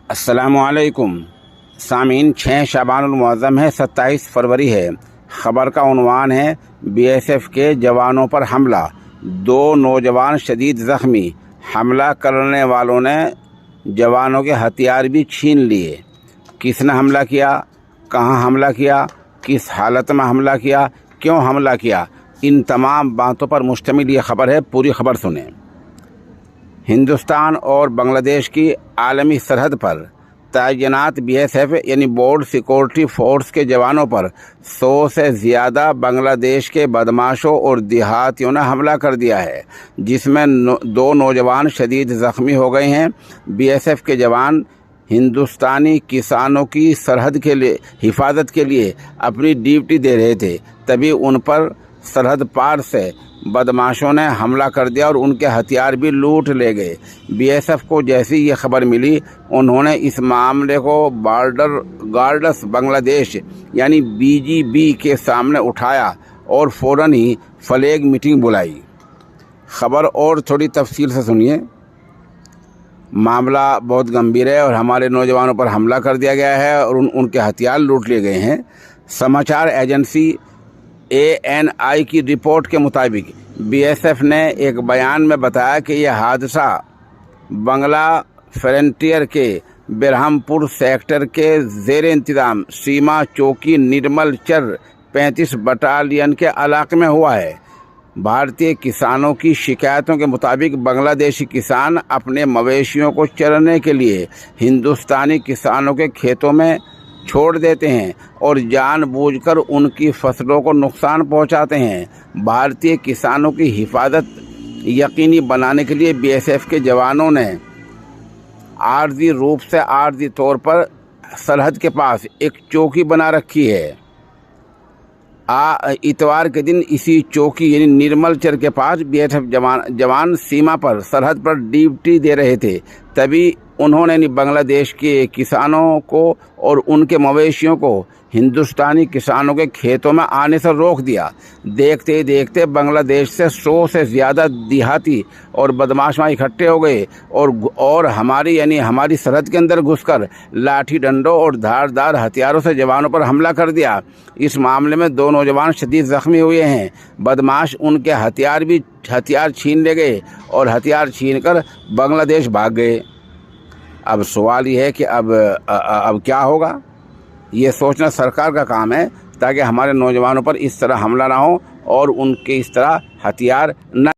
अस्सलामुअलैकुम सामीन। 6 शाबानुल-मुअज़्ज़म है, 27 फरवरी है। ख़बर का उन्वान है बीएसएफ के जवानों पर हमला, 2 नौजवान शदीद ज़ख्मी। हमला करने वालों ने जवानों के हथियार भी छीन लिए। किसने हमला किया, कहाँ हमला किया, किस हालत में हमला किया, क्यों हमला किया, इन तमाम बातों पर मुश्तमिल ये ख़बर है। पूरी ख़बर सुनें। हिंदुस्तान और बांग्लादेश की आलमी सरहद पर तैनात बीएसएफ यानी बॉर्डर सिक्योरिटी फोर्स के जवानों पर 100 से ज़्यादा बांग्लादेश के बदमाशों और देहातियों ने हमला कर दिया है, जिसमें 2 नौजवान शदीद ज़ख्मी हो गए हैं। बीएसएफ के जवान हिंदुस्तानी किसानों की सरहद के लिए हिफाजत के लिए अपनी ड्यूटी दे रहे थे, तभी उन पर सरहद पार से बदमाशों ने हमला कर दिया और उनके हथियार भी लूट ले गए। बीएसएफ को जैसी ये खबर मिली, उन्होंने इस मामले को बॉर्डर गार्ड्स बांग्लादेश यानी बीजीबी के सामने उठाया और फ़ौरन ही फ्लैग मीटिंग बुलाई। खबर और थोड़ी तफसील से सुनिए। मामला बहुत गंभीर है और हमारे नौजवानों पर हमला कर दिया गया है और उनके हथियार लूट लिए गए हैं। समाचार एजेंसी ANI की रिपोर्ट के मुताबिक बीएसएफ ने एक बयान में बताया कि यह हादसा बंगला फ्रंटियर के बेरहमपुर सेक्टर के ज़ेर इंतज़ाम सीमा चौकी निर्मल चर 35 बटालियन के इलाके में हुआ है। भारतीय किसानों की शिकायतों के मुताबिक बांग्लादेशी किसान अपने मवेशियों को चरने के लिए हिंदुस्तानी किसानों के खेतों में छोड़ देते हैं और जानबूझकर उनकी फसलों को नुकसान पहुंचाते हैं। भारतीय किसानों की हिफाजत यकीनी बनाने के लिए बीएसएफ के जवानों ने आर्जी तौर पर सरहद के पास एक चौकी बना रखी है। इतवार के दिन इसी चौकी यानी निर्मल चर के पास बीएसएफ जवान सीमा पर सरहद पर ड्यूटी दे रहे थे, तभी उन्होंने बांग्लादेश के किसानों को और उनके मवेशियों को हिंदुस्तानी किसानों के खेतों में आने से रोक दिया। देखते ही देखते बांग्लादेश से 100 से ज़्यादा देहाती और बदमाश वहाँ इकट्ठे हो गए और हमारी सरहद के अंदर घुसकर लाठी डंडों और धारदार हथियारों से जवानों पर हमला कर दिया। इस मामले में 2 नौजवान शदीद ज़ख्मी हुए हैं। बदमाश उनके हथियार छीन ले गए और हथियार छीन कर बांग्लादेश भाग गए। अब सवाल ये है कि अब क्या होगा। ये सोचना सरकार का काम है ताकि हमारे नौजवानों पर इस तरह हमला ना हो और उनके इस तरह हथियार न